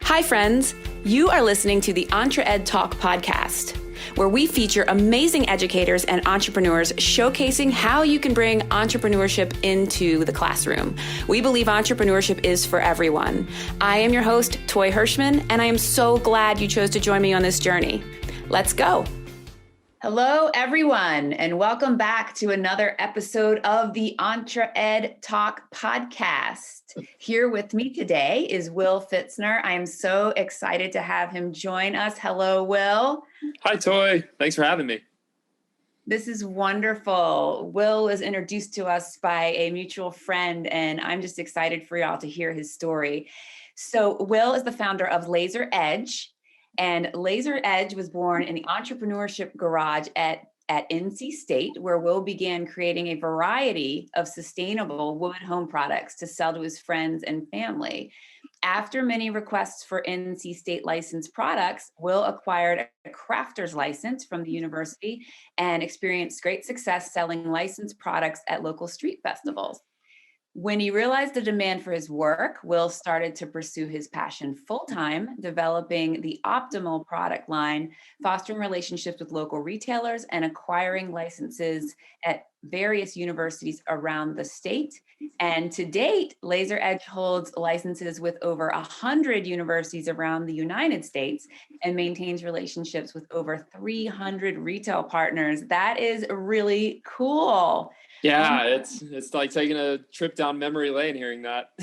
Hi, friends. You are listening to the EntreEd Talk podcast, where we feature amazing educators and entrepreneurs showcasing how you can bring entrepreneurship into the classroom. We believe entrepreneurship is for everyone. I am your host, Toy Hirschman, and I am so glad you chose to join me on this journey. Let's go. Hello, everyone, and welcome back to another episode of the EntreEd Talk podcast. Here with me today is Will Pfitzner. I am so excited to have him join us. Hello, Will. Hi, Toy. Thanks for having me. This is wonderful. Will was introduced to us by a mutual friend, and I'm just excited for y'all to hear his story. So Will is the founder of LazerEdge. And LazerEdge was born in the Entrepreneurship Garage at NC State, where Will began creating a variety of sustainable wood home products to sell to his friends and family. After many requests for NC State licensed products, Will acquired a crafter's license from the university and experienced great success selling licensed products at local street festivals. When he realized the demand for his work, Will started to pursue his passion full-time, developing the optimal product line, fostering relationships with local retailers, and acquiring licenses at various universities around the state. And to date, LazerEdge holds licenses with over 100 universities around the United States and maintains relationships with over 300 retail partners. That is really cool. Yeah, it's like taking a trip down memory lane hearing that.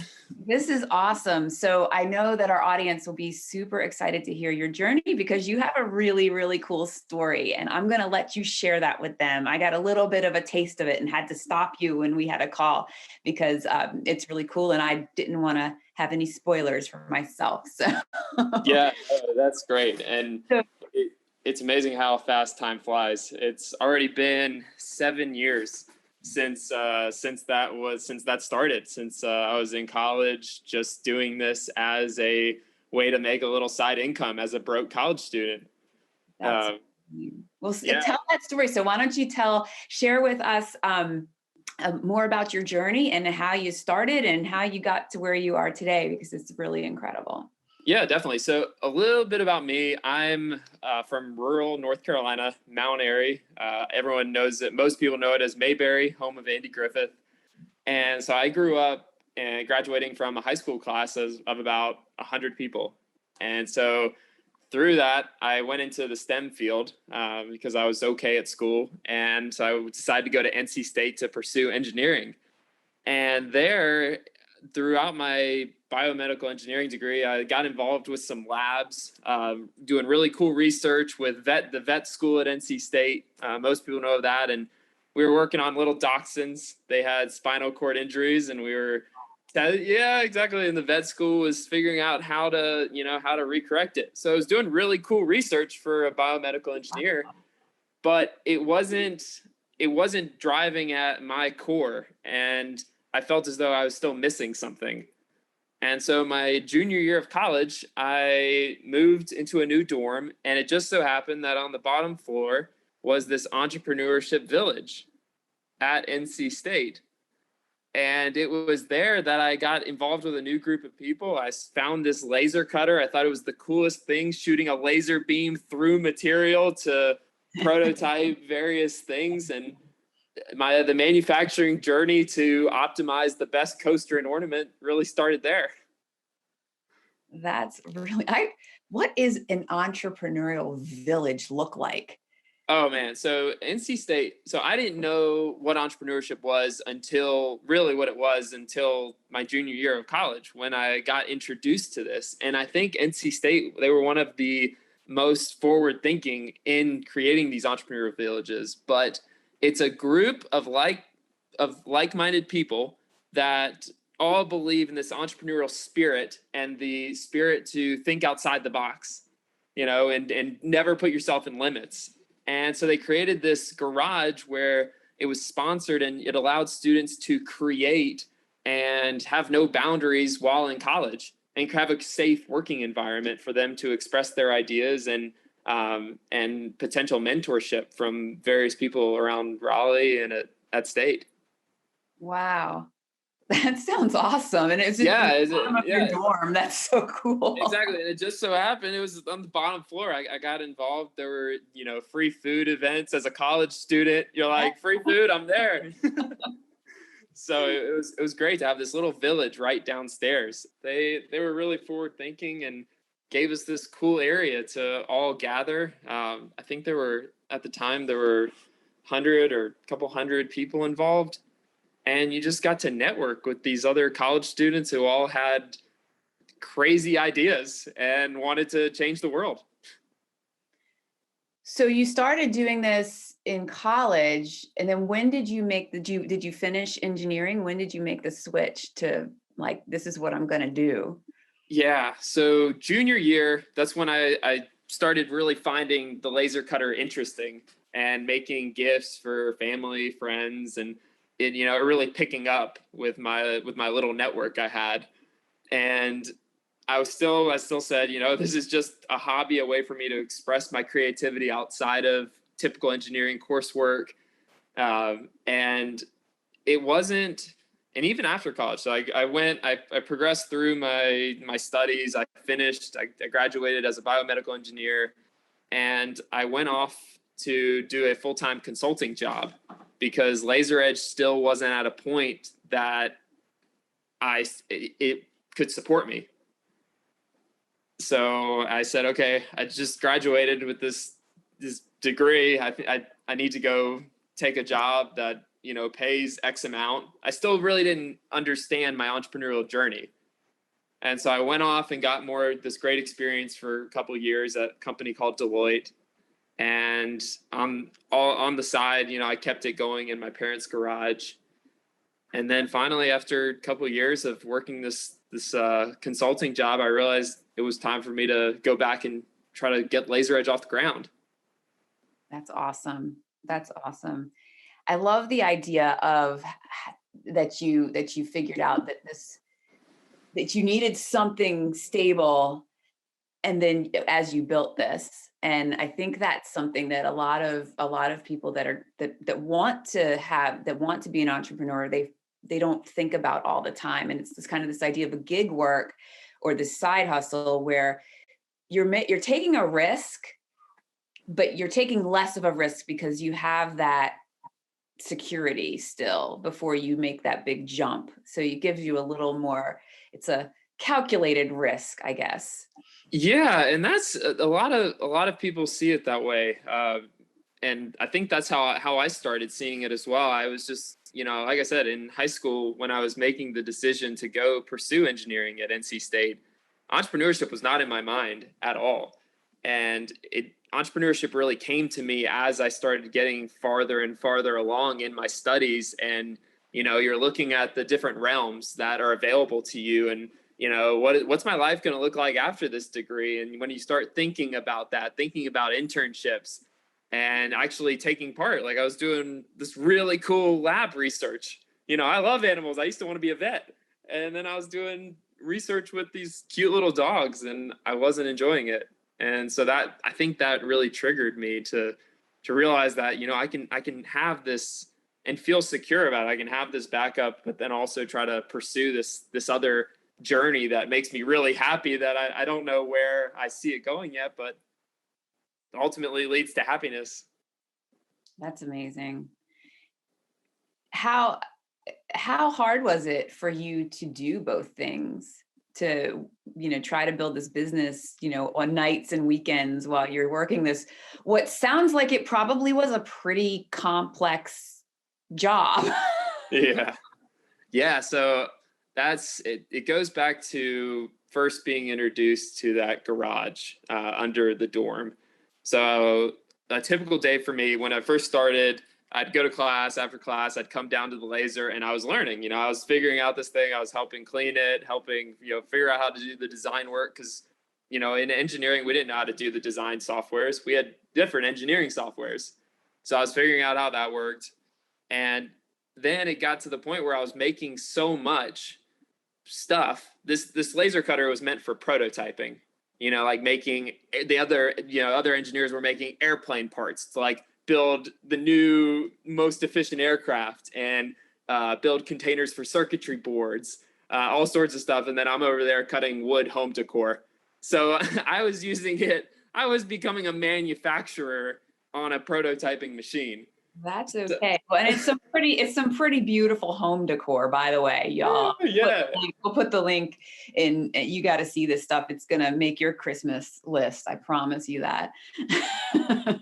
This is awesome. So I know that our audience will be super excited to hear your journey because you have a really, really cool story, and I'm going to let you share that with them. I got a little bit of a taste of it and had to stop you when we had a call because it's really cool, and I didn't want to have any spoilers for myself. So Yeah, that's great. And it's amazing how fast time flies. It's already been 7 years since that started, since I was in college, just doing this as a way to make a little side income as a broke college student. Tell that story. So why don't you share with us more about your journey and how you started and how you got to where you are today, because it's really incredible. Yeah, definitely. So a little bit about me. I'm from rural North Carolina, Mount Airy. Everyone knows it. Most people know it as Mayberry, home of Andy Griffith. And so I grew up and graduating from a high school class of about 100 people. And so through that, I went into the STEM field because I was okay at school. And so I decided to go to NC State to pursue engineering. And there, throughout my biomedical engineering degree, I got involved with some labs, doing really cool research with the vet school at NC State. Most people know of that. And we were working on little dachshunds. They had spinal cord injuries, and we were, exactly. And the vet school was figuring out how to recorrect it. So I was doing really cool research for a biomedical engineer, but it wasn't driving at my core. And I felt as though I was still missing something. And so my junior year of college, I moved into a new dorm, and it just so happened that on the bottom floor was this entrepreneurship village at NC State. And it was there that I got involved with a new group of people. I found this laser cutter. I thought it was the coolest thing, shooting a laser beam through material to prototype various things. And the manufacturing journey to optimize the best coaster and ornament really started there. That's really, what is an entrepreneurial village look like? Oh man. So NC State, so I didn't know what entrepreneurship was until my junior year of college when I got introduced to this. And I think NC State, they were one of the most forward thinking in creating these entrepreneurial villages, but it's a group of like-minded people that all believe in this entrepreneurial spirit and the spirit to think outside the box, and never put yourself in limits. And so they created this garage where it was sponsored and it allowed students to create and have no boundaries while in college and have a safe working environment for them to express their ideas and potential mentorship from various people around Raleigh and at State. Wow. That sounds awesome. And it's in Yeah, the bottom of your yeah, dorm. That's so cool. exactly. And it just so happened it was on the bottom floor. I got involved. There were, free food events as a college student. You're like, free food, I'm there. So it was great to have this little village right downstairs. They were really forward thinking and gave us this cool area to all gather. I think at the time there were 100 or a couple hundred people involved, and you just got to network with these other college students who all had crazy ideas and wanted to change the world. So you started doing this in college, and then when did you did you finish engineering? When did you make the switch to like, this is what I'm going to do? Yeah, so junior year, that's when I started really finding the laser cutter interesting and making gifts for family, friends, and really picking up with my little network I had. And I still said, this is just a hobby, a way for me to express my creativity outside of typical engineering coursework. And it wasn't, and even after college, so I progressed through my studies. I finished, I graduated as a biomedical engineer, and I went off to do a full-time consulting job because LazerEdge still wasn't at a point that it could support me. So I said, okay, I just graduated with this degree. I need to go take a job that pays X amount. I still really didn't understand my entrepreneurial journey, and so I went off and got this great experience for a couple of years at a company called Deloitte. And on the side, I kept it going in my parents' garage. And then finally, after a couple of years of working this consulting job, I realized it was time for me to go back and try to get LazerEdge off the ground. That's awesome. That's awesome. I love the idea of that you figured out that you needed something stable, and then as you built this. And I think that's something that a lot of people that want to be an entrepreneur, they don't think about all the time. And it's this idea of a gig work or this side hustle where you're taking a risk, but you're taking less of a risk because you have that security still before you make that big jump. So it gives you a little more, it's a calculated risk, I guess. Yeah, and that's a lot of people see it that way. And I think that's how I started seeing it as well. I was just, like I said, in high school when I was making the decision to go pursue engineering at NC State, entrepreneurship was not in my mind at all. And entrepreneurship really came to me as I started getting farther and farther along in my studies. And, you're looking at the different realms that are available to you, and what's my life going to look like after this degree? And when you start thinking about that, thinking about internships and actually taking part, like I was doing this really cool lab research. I love animals. I used to want to be a vet. And then I was doing research with these cute little dogs and I wasn't enjoying it. And so I think that really triggered me to realize that, I can have this and feel secure about it. I can have this backup, but then also try to pursue this other journey that makes me really happy that I don't know where I see it going yet, but ultimately leads to happiness. That's amazing. How hard was it for you to do both things? To, try to build this business, on nights and weekends while you're working this, what sounds like it probably was a pretty complex job. Yeah. Yeah. So that's it. It goes back to first being introduced to that garage under the dorm. So a typical day for me when I first started, I'd go to class. After class, I'd come down to the laser and I was learning. I was figuring out this thing. I was helping clean it, helping figure out how to do the design work, because in engineering we didn't know how to do the design softwares. We had different engineering softwares, so I was figuring out how that worked. And then it got to the point where I was making so much stuff. This laser cutter was meant for prototyping. Like making the other engineers were making airplane parts to like build the new most efficient aircraft, and build containers for circuitry boards, all sorts of stuff. And then I'm over there cutting wood home decor. So I was becoming a manufacturer on a prototyping machine. That's okay. Well, and it's some pretty beautiful home decor, by the way, y'all. Yeah. We'll put the link in. You got to see this stuff. It's going to make your Christmas list. I promise you that.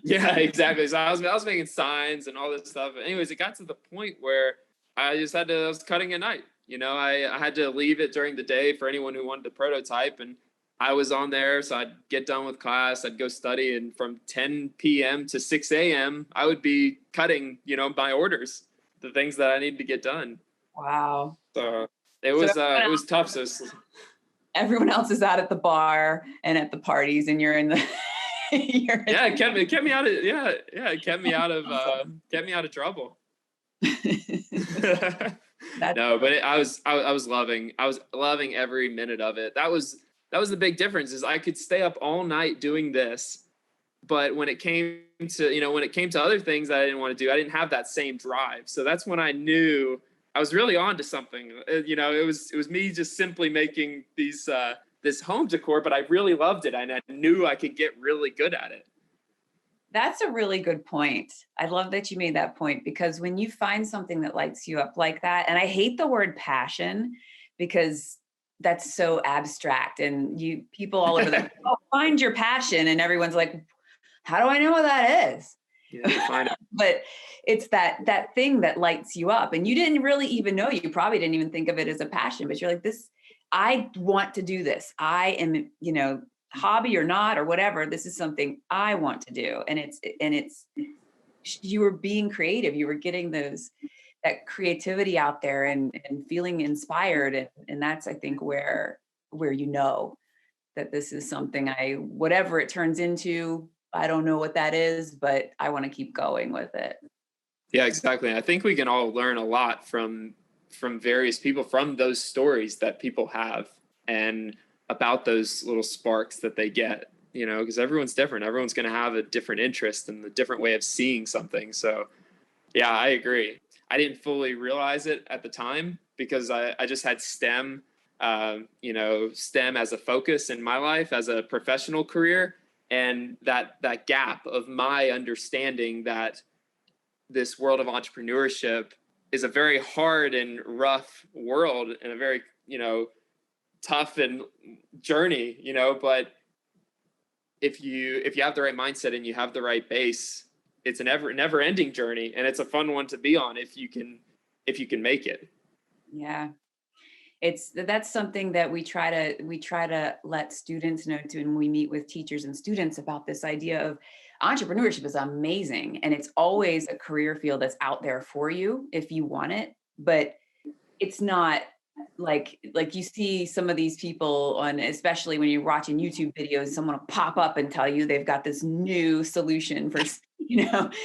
Yeah, exactly. So I was making signs and all this stuff. Anyways, it got to the point where I was cutting at night. I had to leave it during the day for anyone who wanted to prototype, and I was on there. So I'd get done with class, I'd go study, and from 10 p.m. to 6 a.m. I would be cutting, my orders, the things that I needed to get done. Wow. So it was tough. So everyone else is out at the bar and at the parties, and you're in the it kept me out of it kept me out of trouble. No, but I was loving every minute of it. That was the big difference, is I could stay up all night doing this, but when it came to other things that I didn't want to do, I didn't have that same drive. So that's when I knew I was really on to something. It was me just simply making these this home decor, but I really loved it, and I knew I could get really good at it. That's a really good point. I love that you made that point, because when you find something that lights you up like that, and I hate the word passion because that's so abstract, and people all over there, oh, find your passion. And everyone's like, how do I know what that is? Yeah, find it. But it's that thing that lights you up, and you didn't really even know, you probably didn't even think of it as a passion, but you're like, I want to do this. I am, hobby or not, or whatever, this is something I want to do. And it's you were being creative. You were getting that creativity out there and feeling inspired. And that's, I think, where that this is something whatever it turns into, I don't know what that is, but I want to keep going with it. Yeah, exactly. I think we can all learn a lot from various people, from those stories that people have, and about those little sparks that they get, because everyone's different. Everyone's going to have a different interest and a different way of seeing something. So yeah, I agree. I didn't fully realize it at the time because I just had STEM, STEM as a focus in my life as a professional career. And that gap of my understanding that this world of entrepreneurship is a very hard and rough world, and a very, tough and journey, but if you have the right mindset and you have the right base, it's a never ending journey, and it's a fun one to be on if you can make it. Yeah. That's something that we try to let students know too, and we meet with teachers and students about this idea of entrepreneurship is amazing, and it's always a career field that's out there for you if you want it, but it's not like you see some of these people on, especially when you're watching YouTube videos, someone will pop up and tell you they've got this new solution for,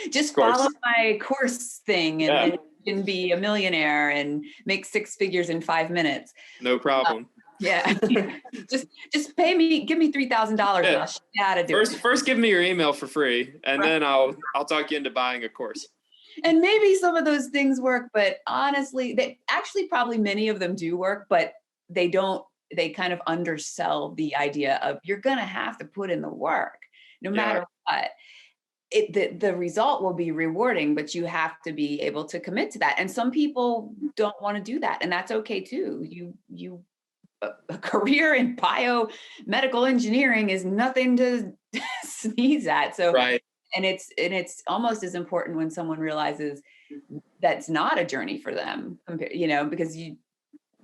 just follow my course thing and you can be a millionaire and make 6 figures in 5 minutes. No problem. Yeah. just pay me, give me $3,000 and I'll show you how to do it. First give me your email for free, and then I'll talk you into buying a course. And maybe some of those things work, but honestly, they actually probably many of them do work, but they kind of undersell the idea of you're going to have to put in the work no matter what. The result will be rewarding, but you have to be able to commit to that. And some people don't want to do that. And that's okay too. A career in biomedical engineering is nothing to sneeze at. So, right. And it's almost as important when someone realizes that's not a journey for them, because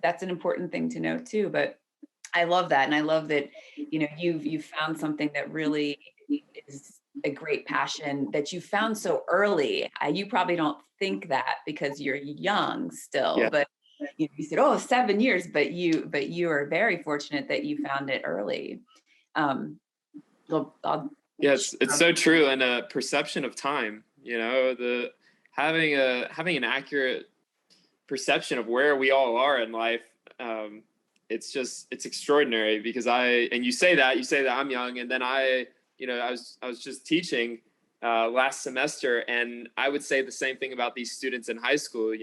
that's an important thing to know too. But I love that. And I love that, you've found something that really is a great passion that you found so early. You probably don't think that because you're young still, but you said, 7 years, but you are very fortunate that you found it early. Yes, it's so true. And a perception of time, having an accurate perception of where we all are in life. It's extraordinary, because you say that I'm young, and then I was just teaching last semester, and I would say the same thing about these students in high school.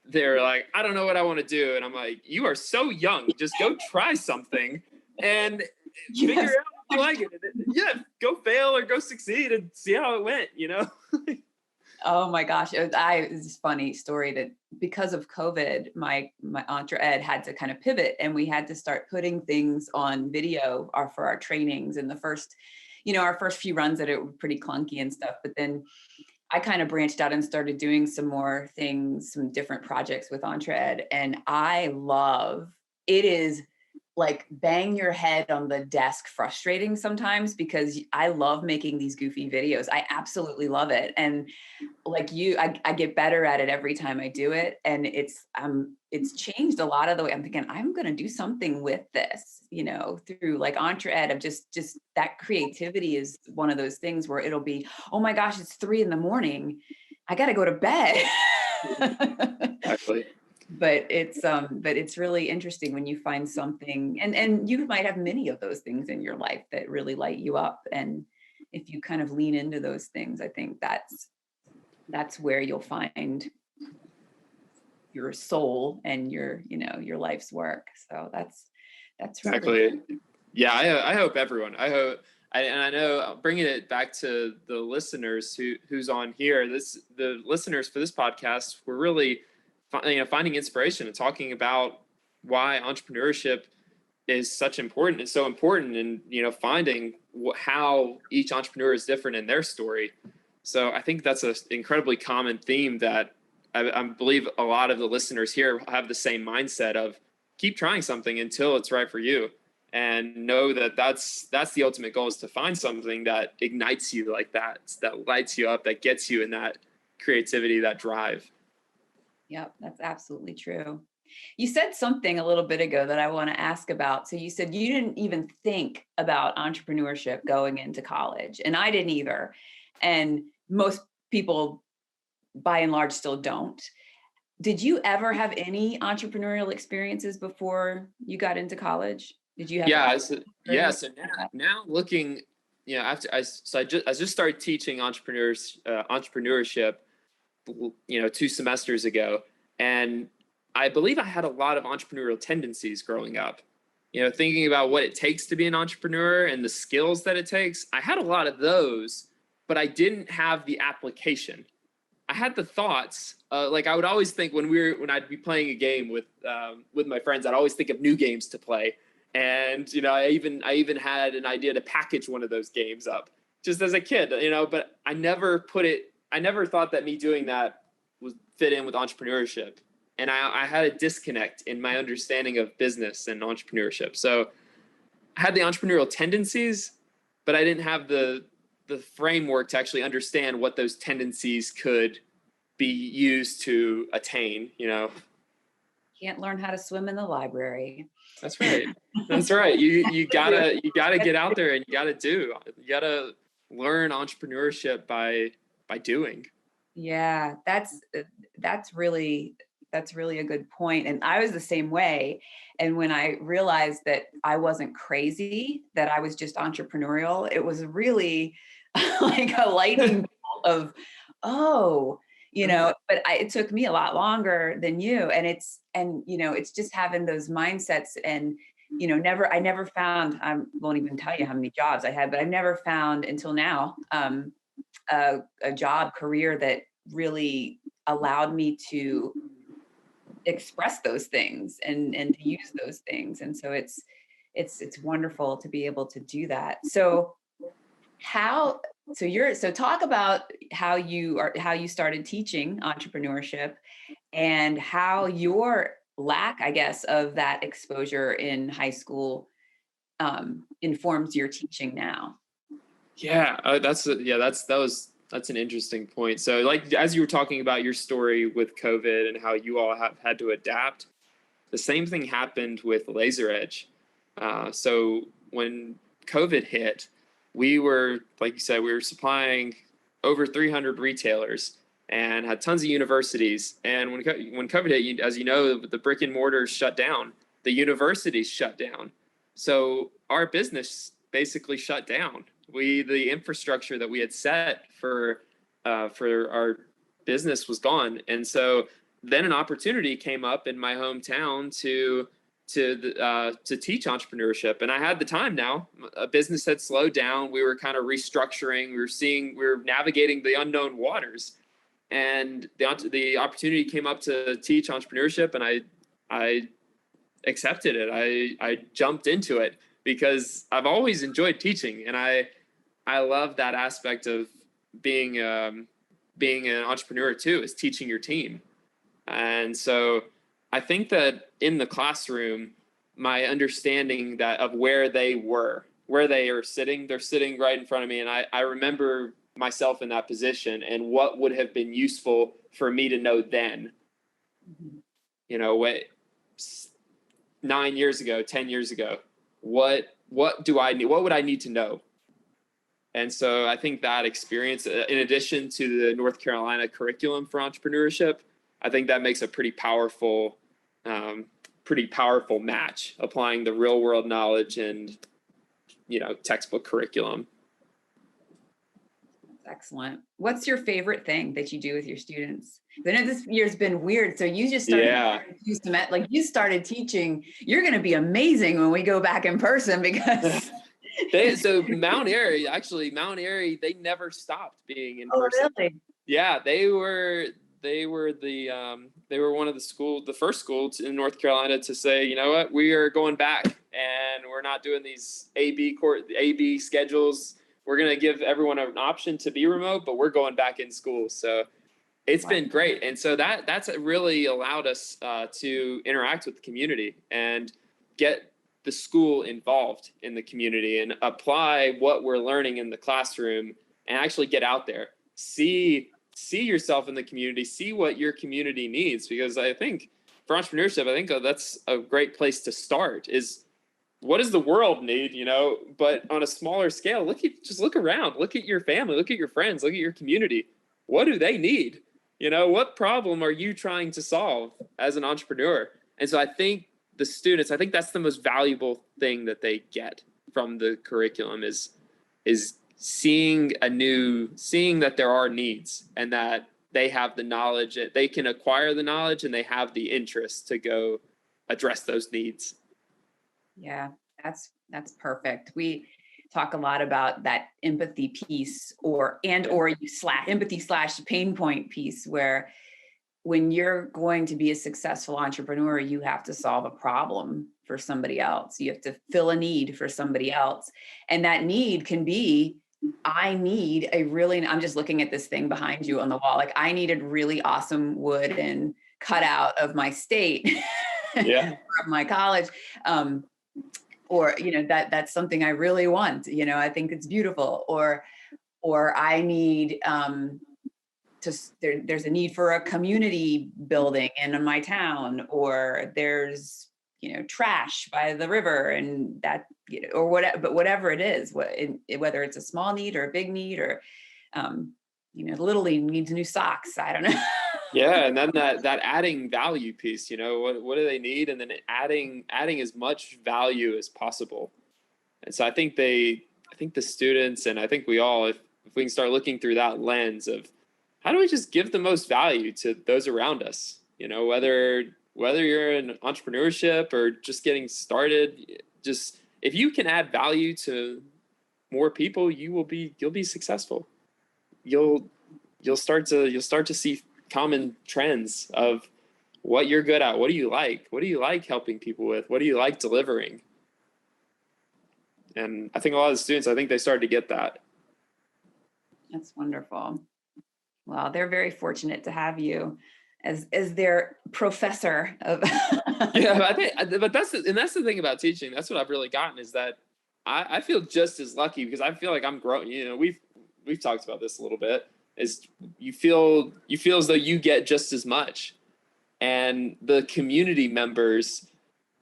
they're like, I don't know what I want to do. And I'm like, you are so young. Just go try something and figure out if you like it. Yeah, go fail or go succeed and see how it went, you know? Oh my gosh. It's a funny story that because of COVID, my EntreEd had to kind of pivot, and we had to start putting things on video for our trainings. And the first, our first few runs at it were pretty clunky and stuff. But then I kind of branched out and started doing some more things, some different projects with EntreEd. And it is like bang your head on the desk frustrating sometimes, because I love making these goofy videos. I absolutely love it. And like I get better at it every time I do it. And it's changed a lot of the way I'm thinking, I'm going to do something with this, through like EntreEd of just that creativity is one of those things where it'll be, oh my gosh, it's 3 a.m. I got to go to bed. Exactly. But it's really interesting when you find something, and you might have many of those things in your life that really light you up. And if you kind of lean into those things, I think that's where you'll find your soul and your life's work. So that's Exactly. really Yeah, I hope everyone. I know, bringing it back to the listeners who's on here. The listeners for this podcast, we're really finding inspiration and talking about why entrepreneurship is such important. It's so important, and finding how each entrepreneur is different in their story. So I think that's an incredibly common theme that I believe a lot of the listeners here have the same mindset of keep trying something until it's right for you, and know that that's the ultimate goal, is to find something that ignites you like that lights you up, that gets you in that creativity, that drive. Yep, that's absolutely true. You said something a little bit ago that I want to ask about. So you said you didn't even think about entrepreneurship going into college, and I didn't either. And most people, by and large, still don't. Did you ever have any entrepreneurial experiences before you got into college? Did you have? Yeah. So now looking, after I just started teaching entrepreneurship, 2 semesters ago. And I believe I had a lot of entrepreneurial tendencies growing up, thinking about what it takes to be an entrepreneur and the skills that it takes. I had a lot of those, but I didn't have the application. I had the thoughts, like I would always think when I'd be playing a game with my friends, I'd always think of new games to play. And, I even had an idea to package one of those games up just as a kid, but I never thought that me doing that would fit in with entrepreneurship. And I had a disconnect in my understanding of business and entrepreneurship. So I had the entrepreneurial tendencies, but I didn't have the framework to actually understand what those tendencies could be used to attain, Can't learn how to swim in the library. That's right. That's right. You gotta get out there, and you gotta learn entrepreneurship by doing. Yeah, that's really a good point. And I was the same way. And when I realized that I wasn't crazy, that I was just entrepreneurial, it was really like a lightning bolt of, oh, but it took me a lot longer than you. And it's just having those mindsets. And I never found, I won't even tell you how many jobs I had, but I've never found until now a job career that really allowed me to express those things and to use those things. And so it's wonderful to be able to do that. So talk about how you started teaching entrepreneurship, and how your lack, I guess, of that exposure in high school informs your teaching now. Yeah, that's an interesting point. So, like, as you were talking about your story with COVID and how you all have had to adapt, the same thing happened with LazerEdge. So when COVID hit, we were, like you said, we were supplying over 300 retailers and had tons of universities. And when COVID hit, as you know, the brick and mortars shut down, the universities shut down. So our business basically shut down. The infrastructure that we had set for our business was gone. And so then an opportunity came up in my hometown to teach entrepreneurship, and I had the time now. A business had slowed down. We were kind of restructuring. We were navigating the unknown waters, and the opportunity came up to teach entrepreneurship, and I accepted it. I jumped into it because I've always enjoyed teaching, and I love that aspect of being an entrepreneur too, is teaching your team. And so I think that in the classroom, my understanding of where they are sitting, they're sitting right in front of me. And I remember myself in that position and what would have been useful for me to know then. You know, 9 years ago, 10 years ago, what do I need? What would I need to know? And so I think that experience, in addition to the North Carolina curriculum for entrepreneurship, I think that makes a pretty powerful match, applying the real world knowledge and, textbook curriculum. That's excellent. What's your favorite thing that you do with your students? I know this year's been weird. So you just started, like you started teaching. You're going to be amazing when we go back in person because so Mount Airy, they never stopped being in person. Oh, really? Yeah, they were one of the first school in North Carolina to say, you know what, we are going back and we're not doing these AB schedules. We're going to give everyone an option to be remote, but we're going back in school. So it's been great. And so that's really allowed us to interact with the community and get the school involved in the community and apply what we're learning in the classroom and actually get out there, see yourself in the community, see what your community needs. Because I think for entrepreneurship, that's a great place to start is, what does the world need, but on a smaller scale, just look around, look at your family, look at your friends, look at your community. What do they need? What problem are you trying to solve as an entrepreneur? And so I think the students, I think that's the most valuable thing that they get from the curriculum is seeing that there are needs and that they have the knowledge, they can acquire the knowledge and they have the interest to go address those needs. Yeah, that's perfect. We talk a lot about that empathy piece empathy/pain point piece, where when you're going to be a successful entrepreneur, you have to solve a problem for somebody else. You have to fill a need for somebody else. And that need can be, I'm just looking at this thing behind you on the wall. Like, I needed really awesome wood and cutout of my state, of my college. Or, that's something I really want, I think it's beautiful. Or I need, there's a need for a community building in my town, or there's, trash by the river and that, or whatever, but whatever it is, whether it's a small need or a big need, or, Little League needs new socks. I don't know. Yeah. And then that adding value piece, what do they need? And then adding as much value as possible. And so I think the students, and I think we all, if we can start looking through that lens of how do we just give the most value to those around us, whether you're in entrepreneurship or just getting started, just if you can add value to more people, you'll be successful. You'll start to see common trends of what you're good at. What do you like helping people with? What do you like delivering? And I think a lot of the students, they started to get that. That's wonderful. Well, they're very fortunate to have you as their professor of. Yeah, but that's the thing about teaching. That's what I've really gotten, is that I feel just as lucky because I feel like I'm growing. We've talked about this a little bit. Is you feel as though you get just as much, and the community members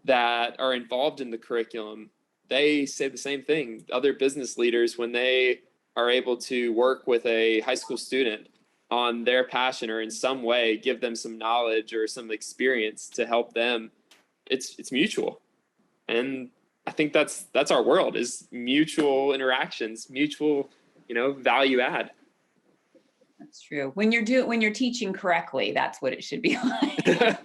that are involved in the curriculum, they say the same thing. Other business leaders, when they are able to work with a high school student on their passion or in some way give them some knowledge or some experience to help them, it's mutual. And I think that's our world, is mutual interactions, mutual, value add. That's true. When you're teaching correctly, that's what it should be like.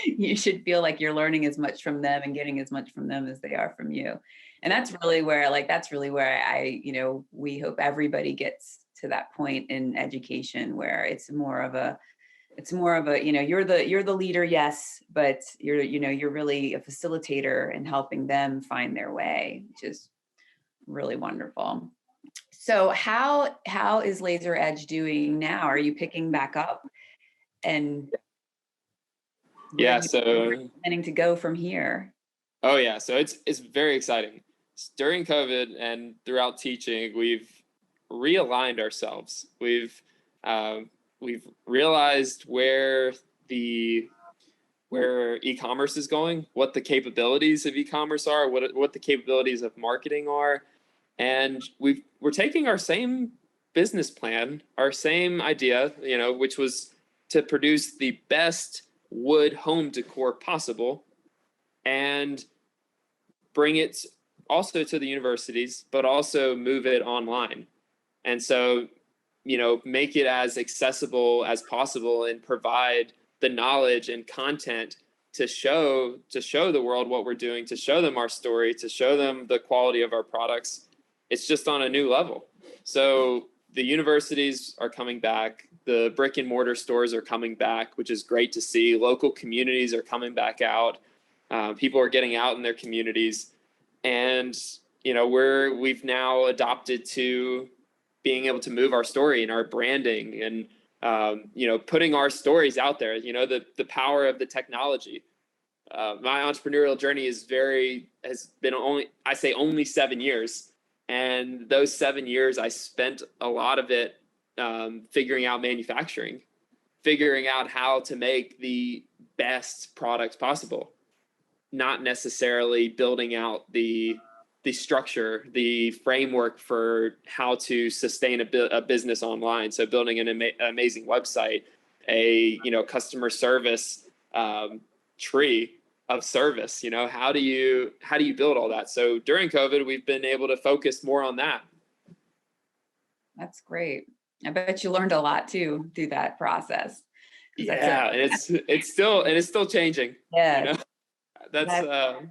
You should feel like you're learning as much from them and getting as much from them as they are from you. And that's really where we hope everybody gets to that point in education where it's more of a, you're the leader, yes, but you're really a facilitator and helping them find their way, which is really wonderful. So how is LazerEdge doing now? Are you picking back up? And where Yeah, are so you planning to go from here? oh yeah, so it's very exciting. During COVID and throughout teaching, we've realigned ourselves. We've realized where e-commerce is going, what the capabilities of e-commerce are, what the capabilities of marketing are, and we're taking our same business plan, our same idea, which was to produce the best wood home decor possible, and bring it also to the universities, but also move it online. And so, make it as accessible as possible and provide the knowledge and content to show the world what we're doing, to show them our story, to show them the quality of our products. It's just on a new level. So the universities are coming back, the brick and mortar stores are coming back, which is great to see. Local communities are coming back out. People are getting out in their communities, and we've now adopted to being able to move our story and our branding and putting our stories out there. The power of the technology. My entrepreneurial journey has been only 7 years, and those 7 years I spent a lot of it figuring out manufacturing, figuring out how to make the best products possible, not necessarily building out the structure, the framework for how to sustain a business online. So building an amazing website, a customer service tree of service. How do you build all that? So during COVID, we've been able to focus more on that. That's great. I bet you learned a lot too through that process. Yeah, it's still changing. Yeah. I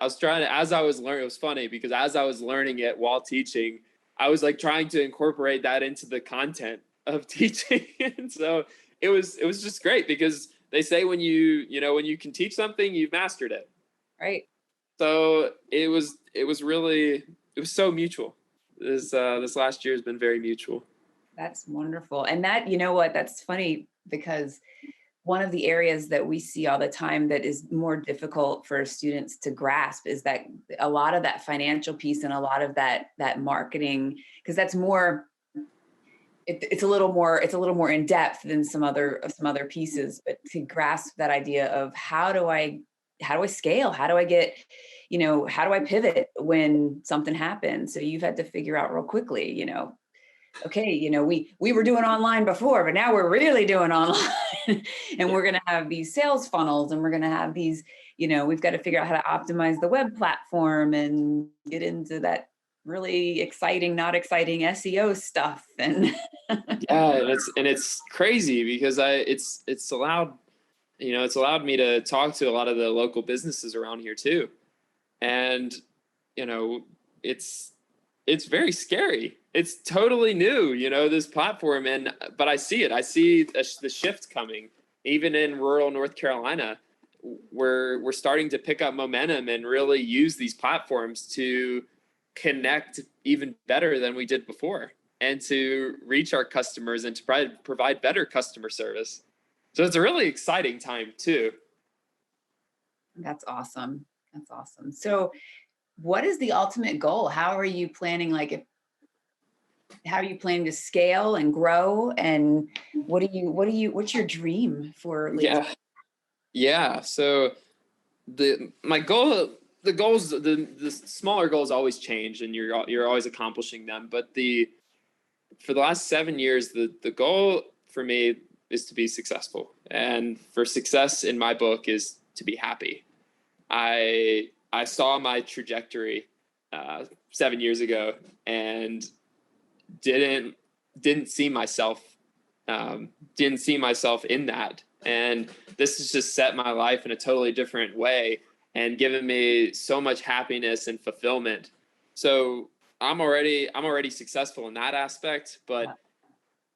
was trying to, as I was learning, it was funny because as I was learning it while teaching, I was like trying to incorporate that into the content of teaching. And so it was just great because they say when you can teach something, you've mastered it. Right. So it was so mutual. This last year has been very mutual. That's wonderful. And that's funny because one of the areas that we see all the time that is more difficult for students to grasp is that a lot of that financial piece and a lot of that marketing, because that's more, it's a little more in depth than some other pieces, but to grasp that idea of how do I scale? How do I get, how do I pivot when something happens? So you've had to figure out real quickly, okay, we were doing online before, but now we're really doing online. And we're going to have these sales funnels, and we're going to have these, we've got to figure out how to optimize the web platform and get into that really exciting, not exciting SEO stuff. And yeah, and it's crazy because it's allowed me to talk to a lot of the local businesses around here too. And, it's very scary. It's totally new, this platform. But I see it. I see the shift coming. Even in rural North Carolina, we're starting to pick up momentum and really use these platforms to connect even better than we did before, and to reach our customers and to provide better customer service. So it's a really exciting time too. That's awesome. That's awesome. So what is the ultimate goal? How are you planning, how are you planning to scale and grow? And what's your dream for Laser? Yeah. So the smaller goals always change, and you're always accomplishing them. But for the last 7 years, the goal for me is to be successful. And for success in my book is to be happy. I saw my trajectory 7 years ago and didn't didn't see myself in that. And this has just set my life in a totally different way and given me so much happiness and fulfillment. So I'm already successful in that aspect. But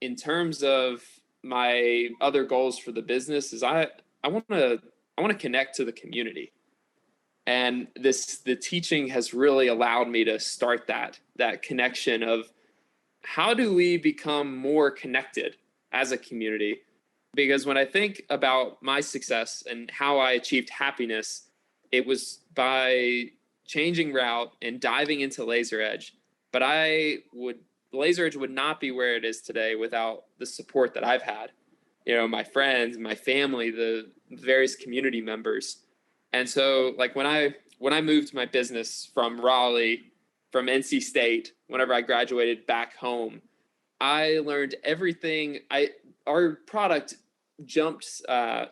in terms of my other goals for the business is I want to connect to the community. And the teaching has really allowed me to start that connection of how do we become more connected as a community? Because when I think about my success and how I achieved happiness, it was by changing route and diving into LazerEdge. But LazerEdge would not be where it is today without the support that I've had. My friends, my family, the various community members. And so like when I moved my business from Raleigh, from NC State, whenever I graduated back home, I learned everything. Our product jumped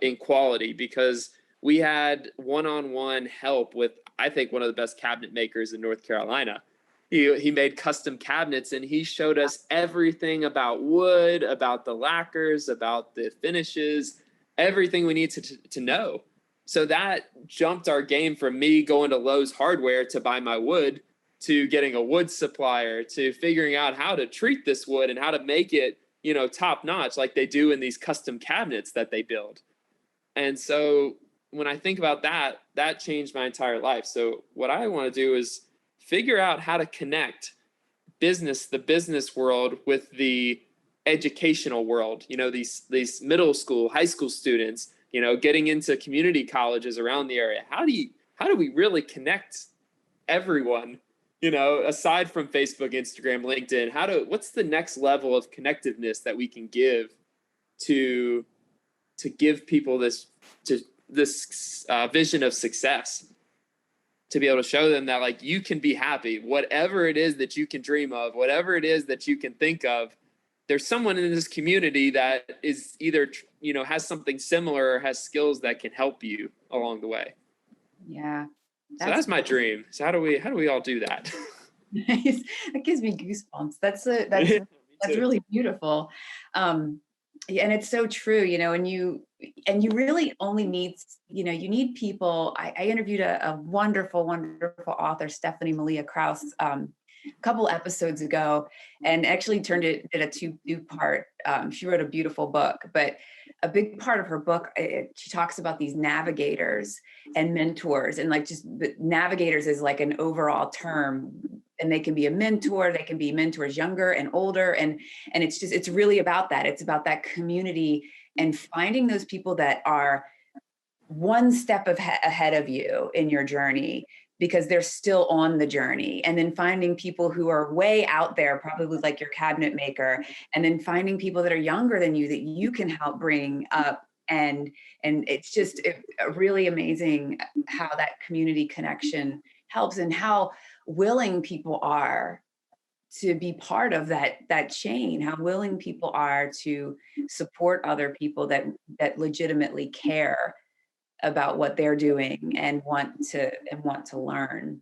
in quality because we had one-on-one help with, I think, one of the best cabinet makers in North Carolina. He made custom cabinets, and he showed us everything about wood, about the lacquers, about the finishes, everything we need to know. So that jumped our game from me going to Lowe's Hardware to buy my wood, to getting a wood supplier, to figuring out how to treat this wood and how to make it, top notch like they do in these custom cabinets that they build. And so when I think about that changed my entire life. So what I want to do is figure out how to connect the business world with the educational world, these middle school, high school students, getting into community colleges around the area. How do we really connect everyone, aside from Facebook, Instagram, LinkedIn? What's the next level of connectiveness that we can give to give people this vision of success, to be able to show them that like you can be happy, whatever it is that you can dream of, whatever it is that you can think of. There's someone in this community that is either, has something similar or has skills that can help you along the way. Yeah. So that's my dream. So how do we all do that? Nice. That gives me goosebumps. That's really beautiful. Yeah, and it's so true, and you really only need, you need people. I interviewed a wonderful, wonderful author, Stephanie Malia Krauss, a couple episodes ago, and actually did a two-part. She wrote a beautiful book, but a big part of her book, she talks about these navigators and mentors, and like just navigators is like an overall term, and they can be a mentor, they can be mentors younger and older, and it's really about that. It's about that community and finding those people that are one step ahead of you in your journey, because they're still on the journey, and then finding people who are way out there, probably like your cabinet maker, and then finding people that are younger than you that you can help bring up. And it's just really amazing how that community connection helps, and how willing people are to be part of that chain, how willing people are to support other people that legitimately care about what they're doing and want to learn.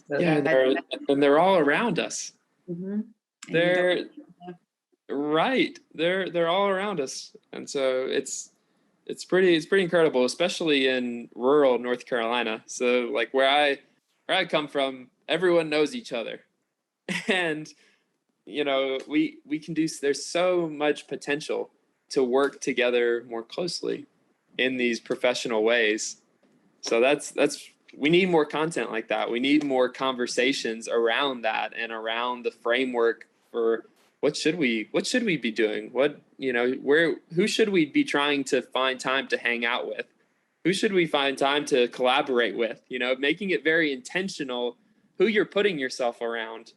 So yeah, they're all around us. Mm-hmm. They're right. They're all around us, and so it's pretty incredible, especially in rural North Carolina. So like where I come from, everyone knows each other, and we can do. There's so much potential to work together more closely in these professional ways. So we need more content like that. We need more conversations around that and around the framework for what should we be doing? Who should we be trying to find time to hang out with? Who should we find time to collaborate with? Making it very intentional who you're putting yourself around.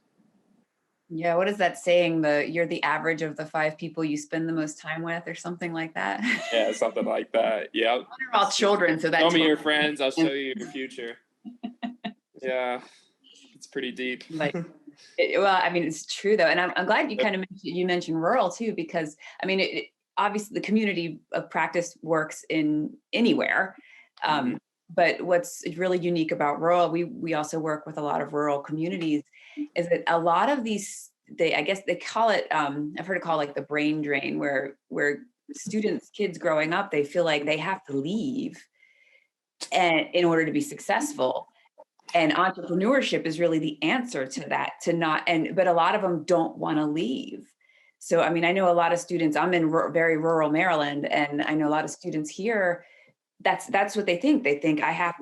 Yeah, what is that saying? You're the average of the 5 people you spend the most time with, or something like that. Yeah, something like that. Yeah. They're all children, so that's show me your friends, I'll show you your future. Yeah, it's pretty deep. Well, I mean, it's true though, and I'm glad you mentioned rural too, because I mean, obviously the community of practice works in anywhere. But what's really unique about rural, we also work with a lot of rural communities, is that a lot of these I guess they call it, I've heard it called like the brain drain, where kids growing up, they feel like they have to leave and in order to be successful. And entrepreneurship is really the answer to that, but a lot of them don't want to leave. So, I mean, I know a lot of students, I'm in very rural Maryland, and I know a lot of students here, that's what they think. They think I have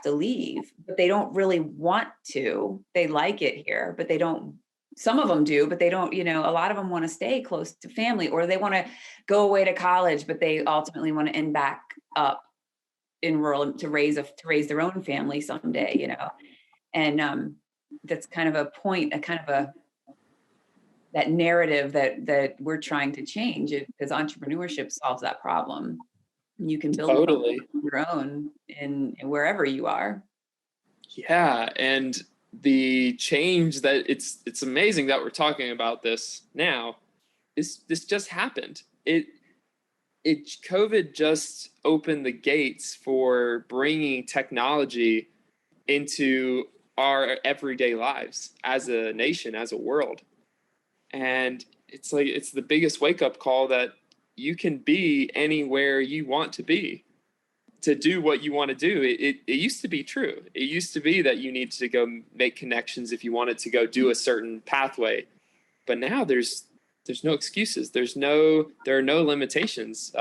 to leave, but they don't really want to. They like it here, but they don't. Some of them do, but they don't, a lot of them want to stay close to family, or they want to go away to college, but they ultimately want to end back up in rural to raise their own family someday, and that's kind of a point, that narrative that we're trying to change, because entrepreneurship solves that problem. You can build Totally. your own in wherever you are. Yeah, and the change that it's amazing that we're talking about this now. This just happened. COVID just opened the gates for bringing technology into our everyday lives as a nation, as a world. And it's like, it's the biggest wake-up call that you can be anywhere you want to be to do what you want to do. It used to be true. It used to be that you need to go make connections if you wanted to go do a certain pathway. But now there's no excuses. There are no limitations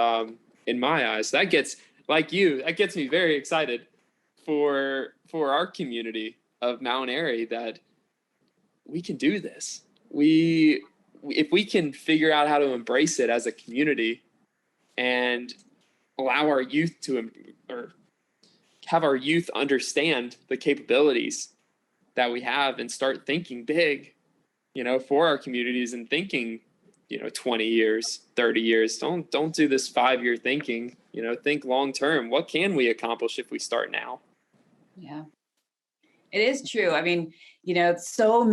in my eyes. That gets me very excited for our community of Mount Airy, that we can do this. If we can figure out how to embrace it as a community and allow our youth or have our youth understand the capabilities that we have and start thinking big, for our communities, and thinking, 20 years, 30 years. Don't do this 5-year thinking, think long term. What can we accomplish if we start now? Yeah, it is true. I mean, so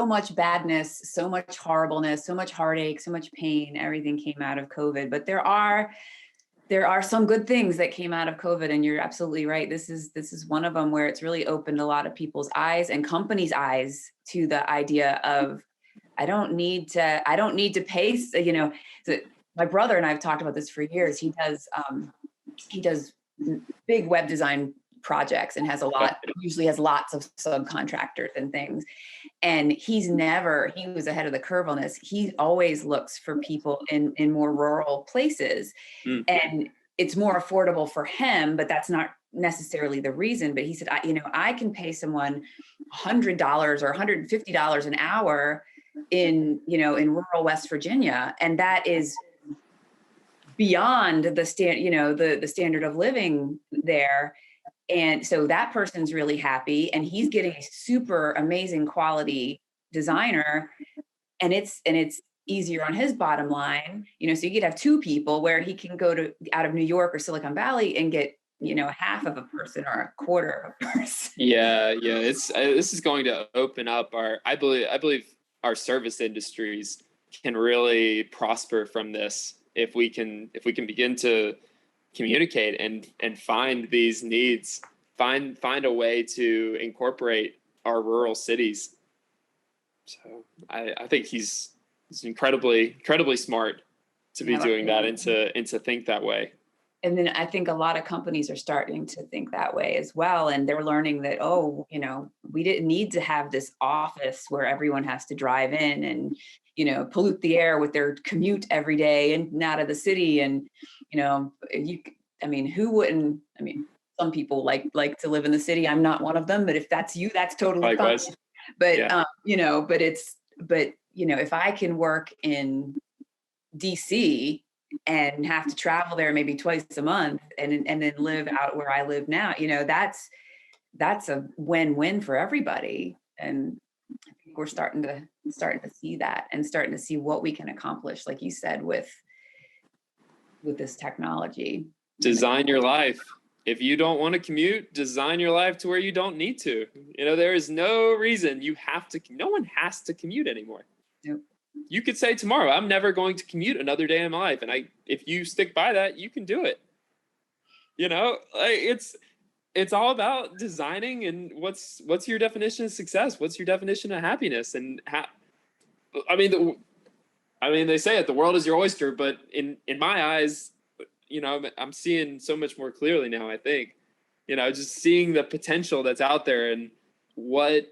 much badness, so much horribleness, so much heartache, so much pain, everything came out of COVID. But there are some good things that came out of COVID, and you're absolutely right. This is one of them, where it's really opened a lot of people's eyes and companies' eyes to the idea of, I don't need to pay, so my brother and I have talked about this for years. He does big web design projects and usually has lots of subcontractors and things. And he was ahead of the curve on this. He always looks for people in more rural places. And it's more affordable for him, but that's not necessarily the reason. But he said, I can pay someone $100 or $150 an hour in rural West Virginia. And that is beyond the standard of living there. And so that person's really happy, and he's getting a super amazing quality designer, and it's easier on his bottom line, so you could have two people where he can go out of New York or Silicon Valley and get, half of a person or a quarter of a person. Yeah. This is going to open up I believe our service industries can really prosper from this if we can begin to communicate and find these needs, find a way to incorporate our rural cities. So I think he's incredibly smart to be doing that, and to think that way. And then I think a lot of companies are starting to think that way as well. And they're learning that, we didn't need to have this office where everyone has to drive in and, pollute the air with their commute every day and out of the city. And, who wouldn't? I mean, some people like to live in the city. I'm not one of them, but if that's you, that's totally fine. But, yeah. If I can work in DC and have to travel there maybe twice a month and then live out where I live now, that's a win-win for everybody. And I think we're starting to see that, and starting to see what we can accomplish, like you said, with this technology. Design your life. If you don't want to commute, design your life to where you don't need to. There is no reason no one has to commute anymore. Nope. You could say tomorrow, I'm never going to commute another day in my life. And if you stick by that, you can do it. It's all about designing, and what's your definition of success? What's your definition of happiness? And I mean, they say it, the world is your oyster, but in my eyes, I'm seeing so much more clearly now, I think, just seeing the potential that's out there and what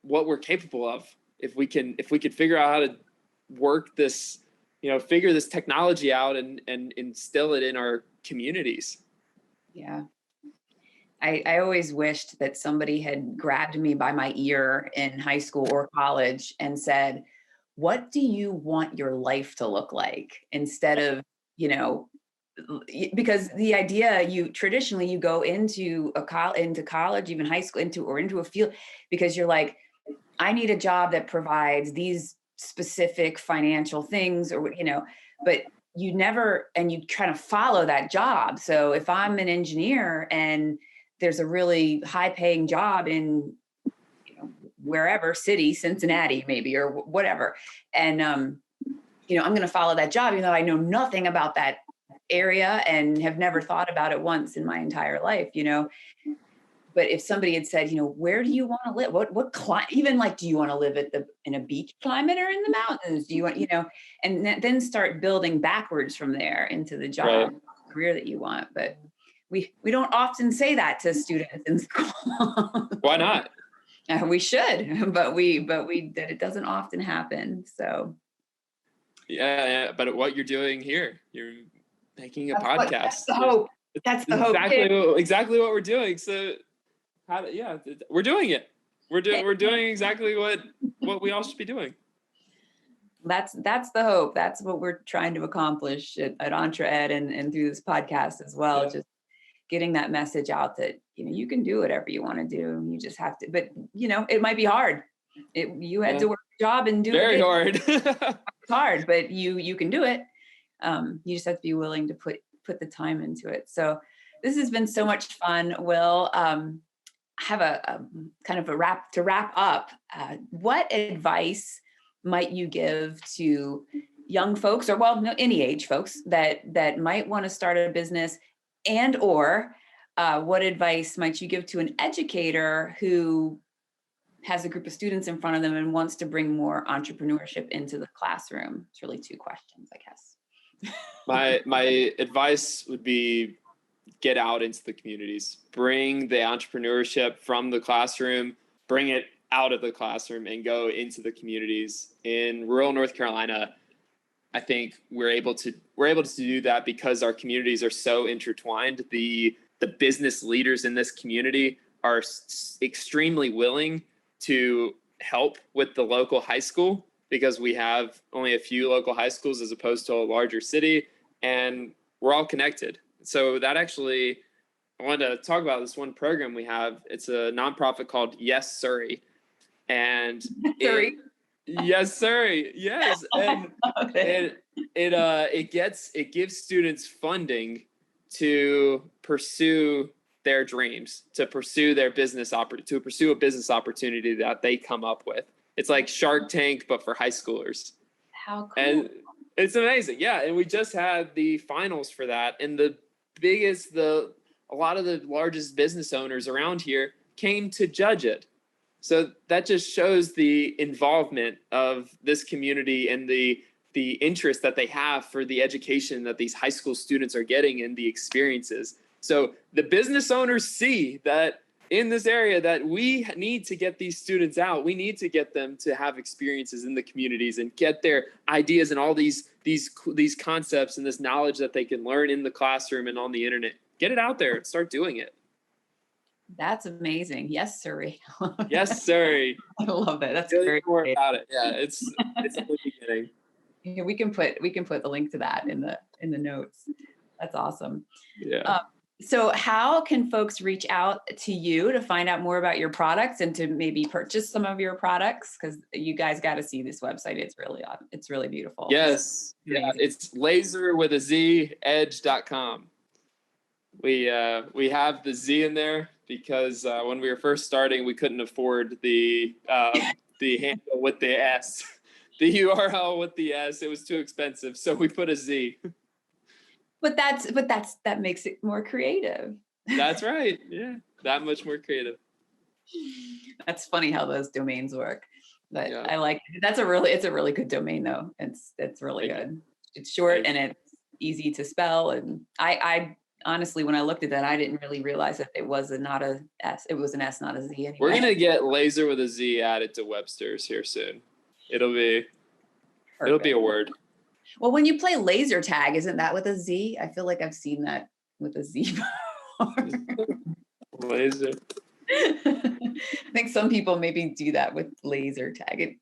we're capable of. If we could figure out how to work this, figure this technology out and instill it in our communities. Yeah. I always wished that somebody had grabbed me by my ear in high school or college and said, what do you want your life to look like? Instead of, because the idea traditionally you go into college, even high school, into a field because you're like, I need a job that provides these specific financial things but you never, and you try to follow that job. So if I'm an engineer and there's a really high paying job in, wherever city, Cincinnati, maybe, or whatever. And, I'm going to follow that job, even though I know nothing about that area and have never thought about it once in my entire life, But if somebody had said, where do you want to live? What climate, even like, do you want to live in a beach climate or in the mountains? Do you want, and then start building backwards from there into the job career that you want. But we don't often say that to students in school. Why not? We should, but that it doesn't often happen. So. Yeah. But what you're doing here, you're making a podcast. That's the hope. That's the hope. Exactly what we're doing. So, we're doing it. We're doing exactly what we all should be doing. That's the hope. That's what we're trying to accomplish at EntreEd and through this podcast as well. Yeah. Just getting that message out that, you can do whatever you want to do. You just have to, but it might be hard. You had to work a job and do very it. Hard. It's hard, but you can do it. You just have to be willing to put the time into it. So this has been so much fun, Will. Have a kind of to wrap up. What advice might you give to young folks, or any age folks that might want to start a business, or what advice might you give to an educator who has a group of students in front of them and wants to bring more entrepreneurship into the classroom? It's really two questions, I guess. My advice would be, get out into the communities, bring the entrepreneurship from the classroom, bring it out of the classroom and go into the communities. In rural North Carolina, I think we're able to do that because our communities are so intertwined. The business leaders in this community are extremely willing to help with the local high school because we have only a few local high schools as opposed to a larger city, and we're all connected. So that actually, I wanted to talk about this one program we have. It's a nonprofit called Yes Surrey. And Yes Surrey. Yes. And it gives students funding to pursue their dreams, to pursue their to pursue a business opportunity that they come up with. It's like Shark Tank, but for high schoolers. How cool. And it's amazing. Yeah. And we just had the finals for that. And a lot of the largest business owners around here came to judge it. So that just shows the involvement of this community and the interest that they have for the education that these high school students are getting and the experiences. So the business owners see that in this area that we need to get these students out. We need to get them to have experiences in the communities and get their ideas and all these concepts and this knowledge that they can learn in the classroom and on the internet. Get it out there and start doing it. That's amazing. Yes, Surrey. Yes, Surrey. I love it. That's really great. More about it. Yeah, it's the beginning. Yeah, we can put the link to that in the notes. That's awesome. Yeah. So how can folks reach out to you to find out more about your products and to maybe purchase some of your products? Because you guys got to see this website. It's really beautiful. Yes. Yeah, it's laser with a Z edge.com. We have the Z in there because when we were first starting, we couldn't afford the handle with the S, the URL with the S. It was too expensive, so we put a Z. But that makes it more creative. That's right. Yeah, that much more creative. That's funny how those domains work. but Yeah. I like it. It's a really good domain though. It's really Thank you. good. It's short Thank and it's easy to spell. And I honestly, when I looked at that, I didn't really realize that it was not a S. It was an S, not a Z anyway. We're gonna get laser with a Z added to Webster's here soon. It'll be a word. Well, when you play laser tag, isn't that with a Z? I feel like I've seen that with a Z before. Laser. I think some people maybe do that with laser tag.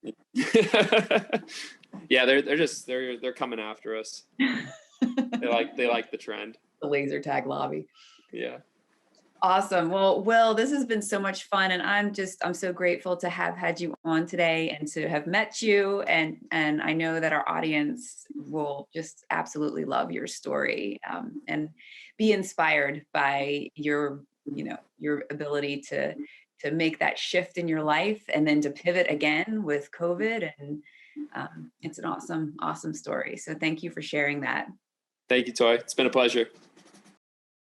Yeah, they're coming after us. They like the trend. The laser tag lobby. Yeah. Awesome. Well, Will, this has been so much fun, and I'm so grateful to have had you on today and to have met you. And I know that our audience will just absolutely love your story, and be inspired by your ability to make that shift in your life and then to pivot again with COVID. And it's an awesome story. So thank you for sharing that. Thank you, Toy. It's been a pleasure.